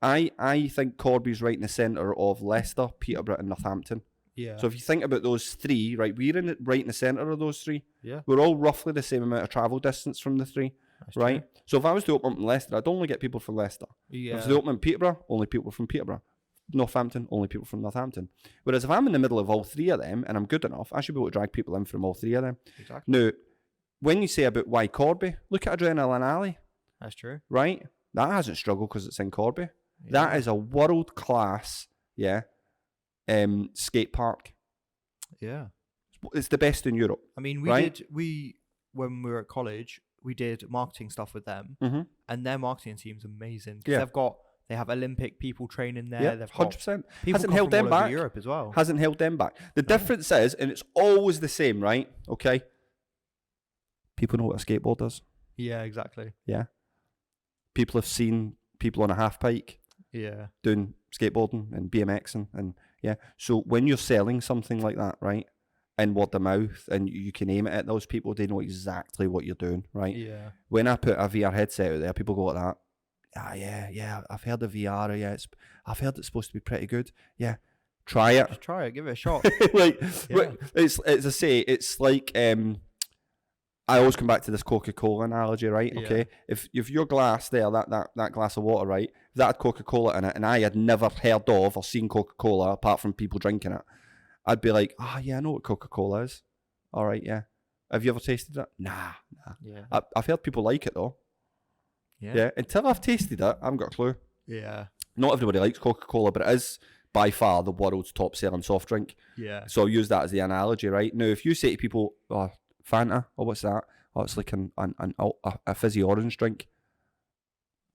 I think Corby's right in the centre of Leicester, Peterborough and Northampton. Yeah. So if you think about those 3, right, we're right in the centre of those 3. Yeah. We're all roughly the same amount of travel distance from the 3. That's right? True. So if I was to open up in Leicester, I'd only get people from Leicester. Yeah. If I was to open in Peterborough, only people from Peterborough. Northampton, only people from Northampton. Whereas if I'm in the middle of all three of them and I'm good enough, I should be able to drag people in from all three of them. Exactly. Now, when you say about why Corby, look at Adrenaline Alley. That's true. Right? That hasn't struggled because it's in Corby. Yeah. That is a world-class, skate park. Yeah. It's the best in Europe. I mean, when we were at college, we did marketing stuff with them, and their marketing team's amazing. Yeah. They have Olympic people training there. Yeah, They've got 100%. people Hasn't come held from them all over back. Europe as well. Hasn't held them back. The difference is, and it's always the same, right? Okay. People know what a skateboard is. Yeah, exactly. Yeah. People have seen people on a half pike. Yeah. Doing skateboarding and BMXing and yeah. So when you're selling something like that, right, and word of mouth, and you can aim it at those people, they know exactly what you're doing, right? Yeah. When I put a VR headset out there, people go like that. Yeah, I've heard of VR. Yeah, I've heard it's supposed to be pretty good. Yeah, try it. Just try it. Give it a shot. It's as I say, it's like I always come back to this Coca-Cola analogy, right? Yeah. Okay, if your glass there, that glass of water, right, if that had Coca-Cola in it, and I had never heard of or seen Coca-Cola apart from people drinking it, I'd be like, yeah, I know what Coca-Cola is. All right, yeah. Have you ever tasted it? Nah. Yeah. I've heard people like it though. Yeah. Until I've tasted it, I haven't got a clue. Yeah. Not everybody likes Coca-Cola, but it is by far the world's top selling soft drink. Yeah. So I'll use that as the analogy, right? Now, if you say to people, Fanta, what's that? It's like a fizzy orange drink.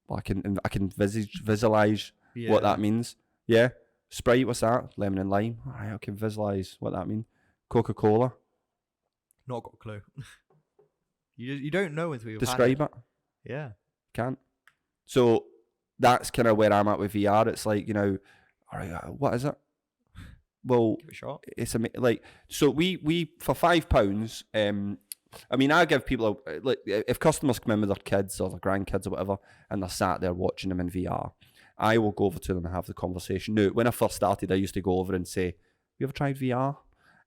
Well, I can visualize what that means. Yeah. Sprite, what's that? Lemon and lime. All right, I can visualize what that means. Coca-Cola. Not got a clue. You don't know until you've Describe had it. Yeah. Can't. So that's kind of where I'm at with VR. It's like, all right, what is it? Well, Give it a shot. it's like, so we for £5, I mean, I give people, like, if customers come in with their kids or their grandkids or whatever, and they're sat there watching them in VR, I will go over to them and have the conversation. Now, when I first started, I used to go over and say, you ever tried VR?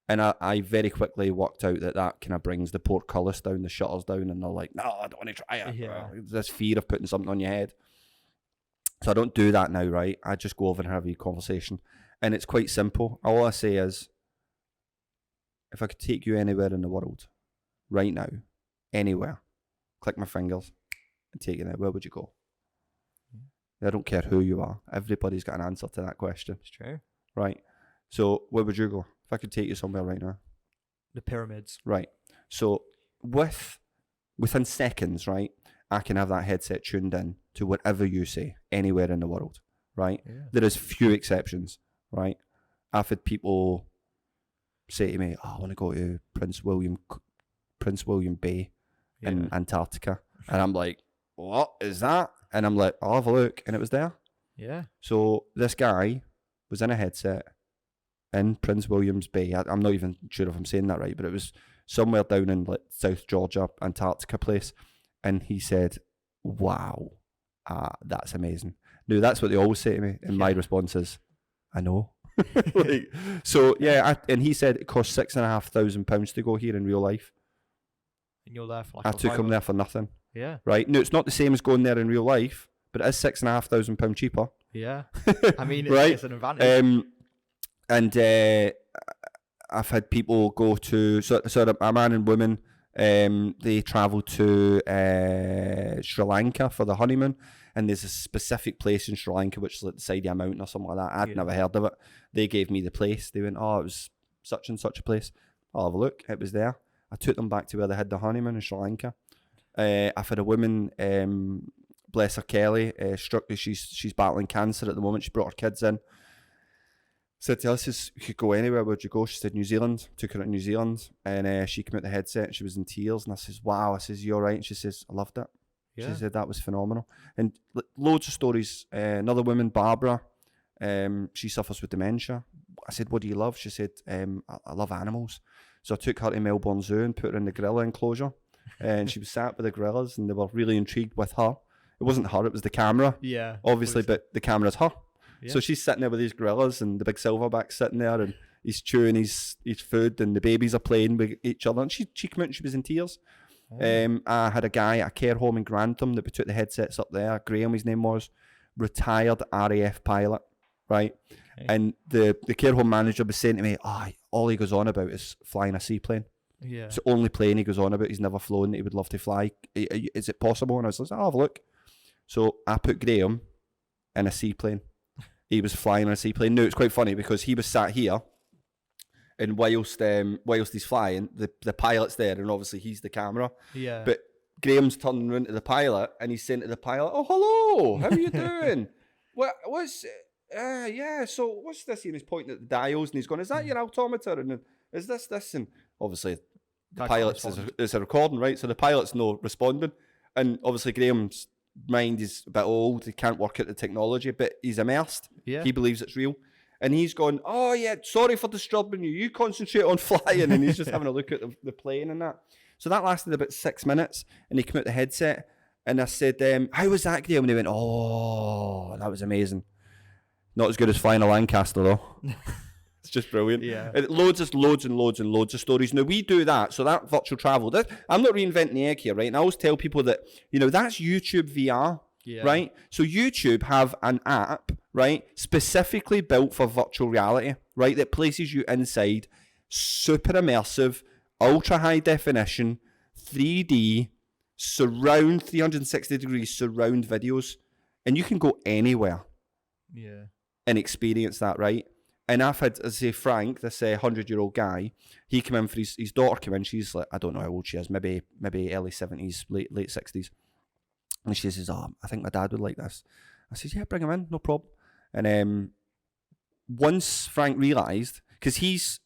And I very quickly worked out that kind of brings the portcullis down, the shutters down, and they're like, no, I don't want to try it. Yeah. This fear of putting something on your head. So I don't do that now, right? I just go over and have a conversation. And it's quite simple. All I say is, if I could take you anywhere in the world, right now, anywhere, click my fingers and take you there, where would you go? I don't care who you are. Everybody's got an answer to that question. It's true. Right. So where would you go? If I could take you somewhere right now. The pyramids. Right. So within seconds, right, I can have that headset tuned in to whatever you say, anywhere in the world. Right. Yeah. There is few exceptions. Right. I've had people say to me, I want to go to Prince William Bay in Antarctica. And I'm like, what is that? And I'm like, I'll have a look. And it was there. Yeah. So this guy was in a headset in Prince William's Bay. I'm not even sure if I'm saying that right, but it was somewhere down in like South Georgia, Antarctica place. And he said, wow, that's amazing. Now, that's what they always say to me. And my response is, I know. So, yeah. And he said it cost £6,500 to go here in real life. And you're there for like I took him there for nothing. Yeah. Right. No, it's not the same as going there in real life, but it is £6,500 cheaper. Yeah. I mean, right? It's an advantage. And I've had people go to, so a man and woman, they travel to Sri Lanka for the honeymoon, and there's a specific place in Sri Lanka which is like the side of a mountain or something like that. I'd never heard of it. They gave me the place. They went, it was such and such a place. I'll have a look. It was there. I took them back to where they had the honeymoon in Sri Lanka. I've had a woman, bless her, Kelly, she's battling cancer at the moment. She brought her kids in. Said to us, you could go anywhere, where'd you go? She said New Zealand. Took her to New Zealand, and she came out the headset and she was in tears, and I says, wow. I says, you all right? And she says, I loved it. Yeah. She said that was phenomenal. And loads of stories. Another woman, Barbara, she suffers with dementia. I said, what do you love? She said, I love animals. So I took her to Melbourne Zoo and put her in the gorilla enclosure. And she was sat with the gorillas, and they were really intrigued with her. It wasn't her, it was the camera. Yeah. Obviously, but the camera's her. Yeah. So she's sitting there with these gorillas, and the big silverback's sitting there, and he's chewing his food, and the babies are playing with each other. And she came out and she was in tears. Oh. I had a guy at a care home in Grantham that we took the headsets up there. Graham, his name was, retired RAF pilot. right? Okay. And the care home manager was saying to me, all he goes on about is flying a seaplane. Yeah. It's the only plane he goes on about. He's never flown that he would love to fly. Is it possible? And I was like, I'll have a look. So I put Graham in a seaplane. He was flying on a seaplane. Now, it's quite funny because he was sat here, and whilst he's flying, the pilot's there, and obviously he's the camera. Yeah. But Graham's turning around to the pilot, and he's saying to the pilot, "Oh, hello, how are you doing? So what's this?" And he's pointing at the dials, and he's going, "Is that your altimeter? And is this?" And obviously the pilot's is a recording, right? So the pilot's no responding, and obviously Graham's mind is a bit old. He can't work out the technology, but he's immersed. Yeah. He believes it's real. And he's going, "Oh yeah, sorry for disturbing you. You concentrate on flying." And he's just having a look at the plane and that. So that lasted about 6 minutes, and he came out the headset, and I said, "How was that, Graham?" And he went, "Oh, that was amazing. Not as good as flying a Lancaster though." It's just brilliant. Yeah. Loads of stories. Now we do that, so that virtual travel. I'm not reinventing the egg here, right? And I always tell people that, that's YouTube VR, right? So YouTube have an app, right, specifically built for virtual reality, right, that places you inside, super immersive, ultra high definition, 3D, surround 360 degrees surround videos, and you can go anywhere. Yeah. And experience that, right? And I've had, as I say, Frank, this 100-year-old guy, he came in for his daughter came in. She's like, I don't know how old she is, maybe early 70s, late 60s. And she says, "Oh, I think my dad would like this." I says, "Yeah, bring him in, no problem." And once Frank realised, because he's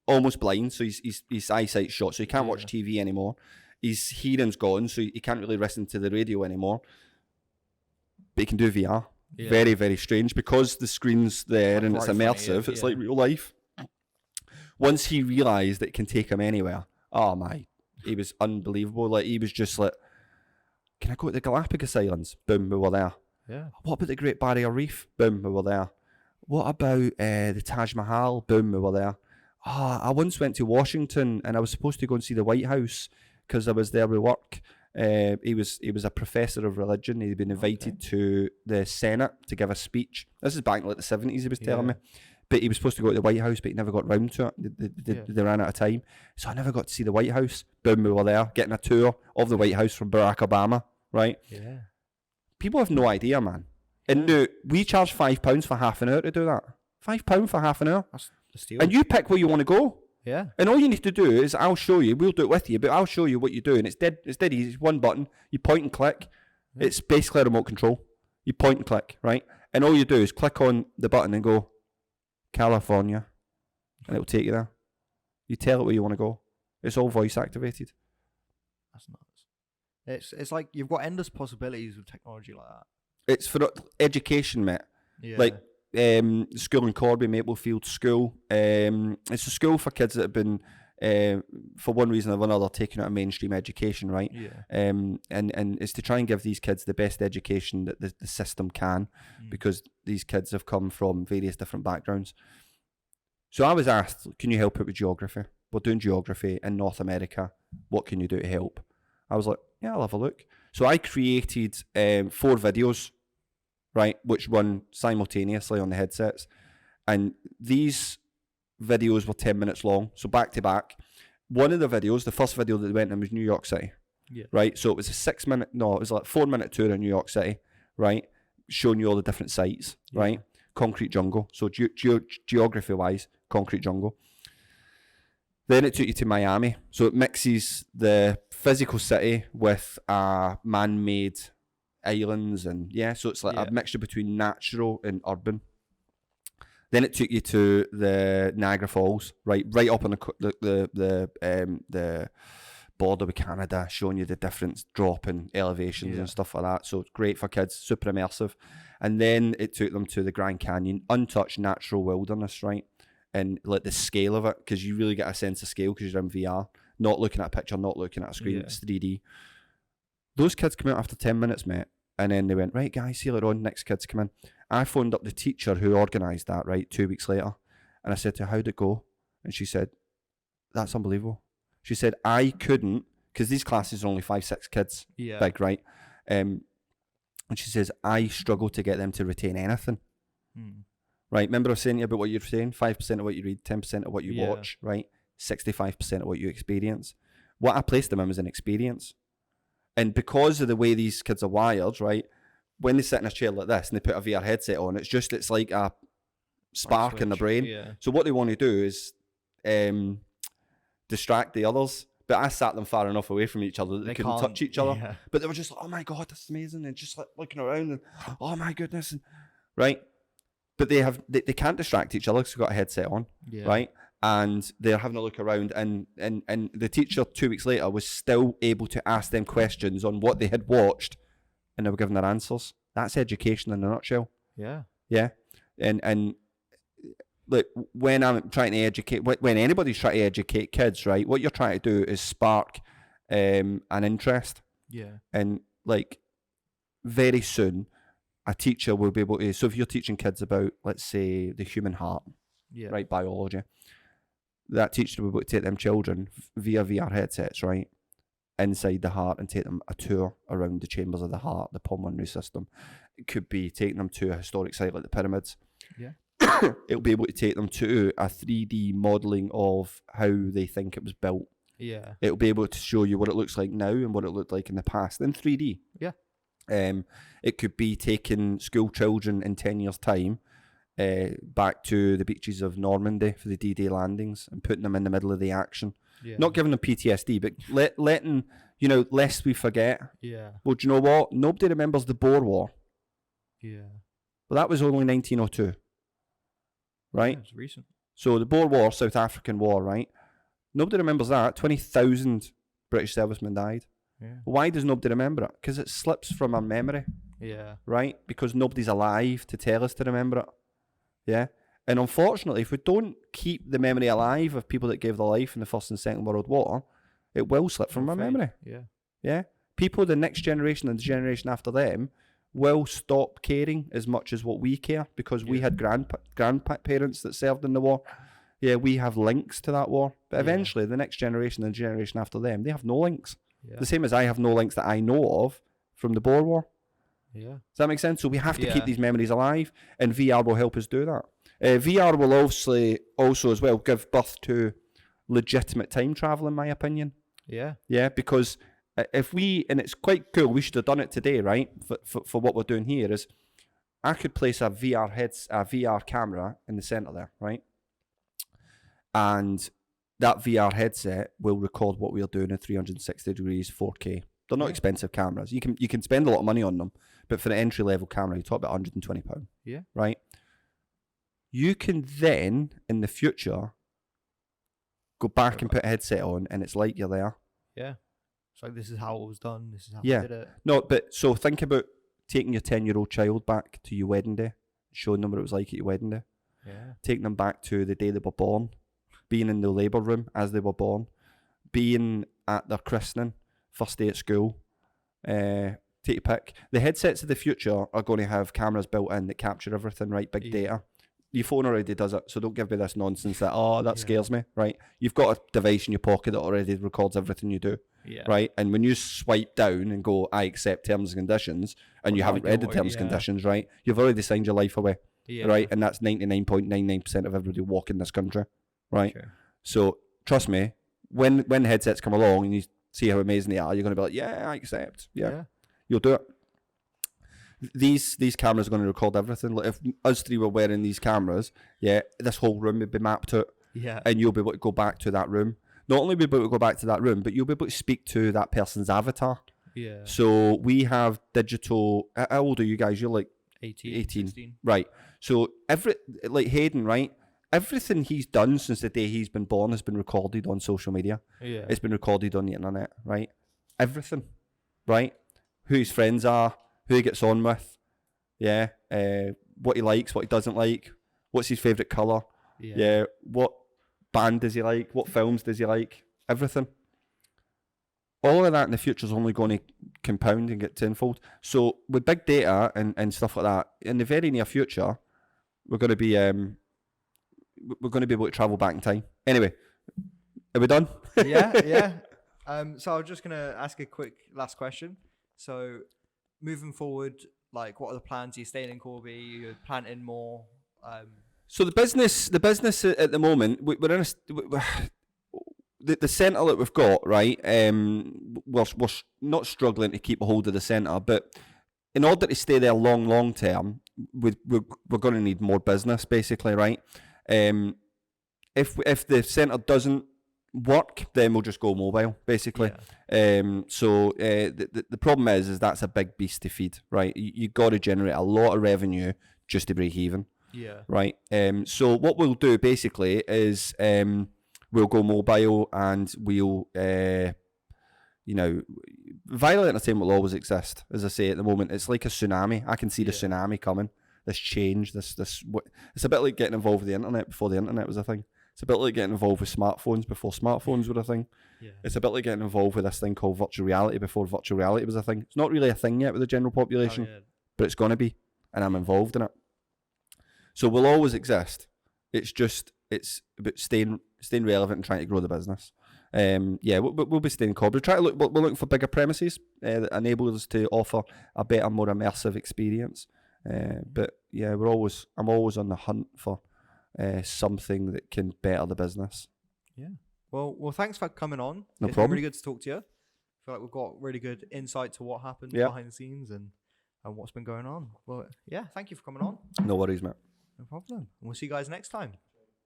almost blind, so his eyesight's shot, so he can't watch TV anymore. His hearing's gone, so he can't really listen to the radio anymore. But he can do VR. Yeah. Very, very strange because the screen's there and it's immersive. Funny, it's like real life. Once he realised it can take him anywhere, he was unbelievable. Like, he was just like, "Can I go to the Galapagos Islands?" Boom, we were there. Yeah. "What about the Great Barrier Reef?" Boom, we were there. "What about the Taj Mahal?" Boom, we were there. I once went to Washington and I was supposed to go and see the White House because I was there with work. He was a professor of religion. He'd been invited to the Senate to give a speech. This is back in like the 70s, he was telling me. But he was supposed to go to the White House, but he never got round to it. They ran out of time. So I never got to see the White House. Boom, we were there, getting a tour of the White House from Barack Obama, right? Yeah. People have no idea, man. And we charge £5 for half an hour to do that. £5 for half an hour. That's the steal. And you pick where you want to go. Yeah. And all you need to do is, I'll show you, we'll do it with you, but I'll show you what you do. And it's dead easy. It's one button. You point and click. Yeah. It's basically a remote control. You point and click, right? And all you do is click on the button and go, California. And it'll take you there. You tell it where you want to go. It's all voice activated. That's nuts. It's like you've got endless possibilities with technology like that. It's for education, mate. Yeah. Like, school in Corby, Maplefield School. It's a school for kids that have been, for one reason or another, taken out of mainstream education, right? Yeah. And it's to try and give these kids the best education that the system can, because these kids have come from various different backgrounds. So I was asked, "Can you help out with geography? We're doing geography in North America. What can you do to help?" I was like, "Yeah, I'll have a look." So I created 4 videos, right, which run simultaneously on the headsets. And these videos were 10 minutes long, so back to back. One of the videos, the first video that went in was New York City, right? So it was a 4-minute tour in New York City, right, showing you all the different sites, right? Concrete jungle, so geography-wise, concrete jungle. Then it took you to Miami, so it mixes the physical city with man-made islands, and so it's like a mixture between natural and urban. Then it took you to the Niagara Falls, right up on the border with Canada, showing you the different drop in elevations and stuff like that. So it's great for kids, super immersive. And then it took them to the Grand Canyon, untouched natural wilderness, right? And like the scale of it, because you really get a sense of scale because you're in VR, not looking at a picture, not looking at a screen, it's 3D. Those kids come out after 10 minutes, mate. And then they went, "Right, guys, see you later on, next kids come in." I phoned up the teacher who organised that, right, 2 weeks later. And I said to her, "How'd it go?" And she said, "That's unbelievable." She said, "I couldn't," because these classes are only 5-6 kids, big, right? And she says, "I struggled to get them to retain anything." right? Remember I was saying to you about what you're saying? 5% of what you read, 10% of what you watch, right? 65% of what you experience. What I placed them in was an experience. And because of the way these kids are wired, right, when they sit in a chair like this and they put a VR headset on, it's like a spark in the brain. Yeah. So what they want to do is distract the others. But I sat them far enough away from each other that they couldn't touch each other. Yeah. But they were just like, oh my God, this is amazing. And just like looking around and, oh my goodness. And, right? But they can't distract each other because they've got a headset on, right? And they're having a look around, and the teacher 2 weeks later was still able to ask them questions on what they had watched, and they were giving their answers. That's education in a nutshell. Yeah. Yeah. And look, when I'm trying to educate, when anybody's trying to educate kids, right, what you're trying to do is spark an interest. Yeah. And like very soon, a teacher will be able to, so if you're teaching kids about, let's say, the human heart, right, biology, that teacher will be able to take them children via VR headsets, right, inside the heart and take them a tour around the chambers of the heart, the pulmonary system. It could be taking them to a historic site like the pyramids. Yeah. It'll be able to take them to a 3D modelling of how they think it was built. Yeah. It'll be able to show you what it looks like now and what it looked like in the past in 3D. Yeah. It could be taking school children in 10 years' time back to the beaches of Normandy for the D-Day landings and putting them in the middle of the action. Yeah. Not giving them PTSD, but letting, lest we forget. Yeah. Well, do you know what? Nobody remembers the Boer War. Yeah. But that was only 1902. Right? Yeah, it's recent. So the Boer War, South African War, right? Nobody remembers that. 20,000 British servicemen died. Yeah. Why does nobody remember it? Because it slips from our memory. Yeah. Right? Because nobody's alive to tell us to remember it. Yeah? And unfortunately, if we don't keep the memory alive of people that gave their life in the First and Second World War, it will slip from our memory. Yeah. Yeah? People, the next generation and the generation after them, will stop caring as much as what we care because we had grandparents that served in the war. Yeah, we have links to that war. But eventually, the next generation and the generation after them, they have no links. Yeah. The same as I have no links that I know of from the Boer War. Yeah. Does that make sense? So we have to keep these memories alive, and VR will help us do that. VR will also as well give birth to legitimate time travel, in my opinion. Yeah. Yeah, because if we, and it's quite cool, we should have done it today, right? For what we're doing here is, I could place a VR camera in the center there, right? And that VR headset will record what we're doing in 360 degrees 4K. They're not expensive cameras. You can spend a lot of money on them, but for an entry level camera, you talk about £120. Yeah. Right? You can then, in the future, go back and put a headset on, and it's like you're there. Yeah. It's like, this is how it was done. This is how I did it. No, but so think about taking your 10-year-old child back to your wedding day, showing them what it was like at your wedding day. Yeah. Taking them back to the day they were born, being in the labour room as they were born, being at their christening, first day at school. Take a pick. The headsets of the future are going to have cameras built in that capture everything, right? Big data. Your phone already does it, so don't give me this nonsense that, that scares me, right? You've got a device in your pocket that already records everything you do, right? And when you swipe down and go, I accept terms and conditions, and you haven't read the terms and conditions, right? You've already signed your life away, right? And that's 99.99% of everybody walking this country, right? Sure. So trust me, when headsets come along and you see how amazing they are, you're going to be like, yeah, I accept. Yeah. You'll do it. These cameras are going to record everything. Like if us three were wearing these cameras, this whole room would be mapped out. Yeah. And you'll be able to go back to that room. Not only will you be able to go back to that room, but you'll be able to speak to that person's avatar. Yeah. So we have digital. How old are you guys? You're like 18. 16. Right. So like Hayden, right? Everything he's done since the day he's been born has been recorded on social media. Yeah. It's been recorded on the internet, right? Everything, right? Who his friends are, who he gets on with, what he likes, what he doesn't like, what's his favourite colour, what band does he like, what films does he like, everything. All of that in the future is only going to compound and get tenfold. So with big data and stuff like that, in the very near future, we're going to be able to travel back in time. Anyway, are we done? Yeah. So I was just going to ask a quick last question. So moving forward, like, what are the plans? Are you staying in Corby? You're planting more So the business at the moment, we're in the centre that we've got, right? We're not struggling to keep a hold of the centre, but in order to stay there long term, we're going to need more business, basically, right? If the centre doesn't work, then we'll just go mobile, basically. Yeah. So the problem is that's a big beast to feed, right? You got to generate a lot of revenue just to break even. Yeah. Right. So what we'll do basically is we'll go mobile and we'll viral entertainment will always exist. As I say, at the moment, it's like a tsunami. I can see the tsunami coming. This change. This. It's a bit like getting involved with the internet before the internet was a thing. It's a bit like getting involved with smartphones before smartphones were a thing. Yeah. It's a bit like getting involved with this thing called virtual reality before virtual reality was a thing. It's not really a thing yet with the general population, but it's going to be, and I'm involved in it. So we'll always exist. It's about staying relevant and trying to grow the business. We'll be staying corporate. We're looking for bigger premises that enable us to offer a better, more immersive experience. But yeah, I'm always on the hunt for something that can better the business. Yeah. Well, thanks for coming on. No It's problem. been really good to talk to you. I feel like we've got really good insight to what happened behind the scenes and what's been going on. Well, yeah, thank you for coming on. No worries, mate. No problem. We'll see you guys next time.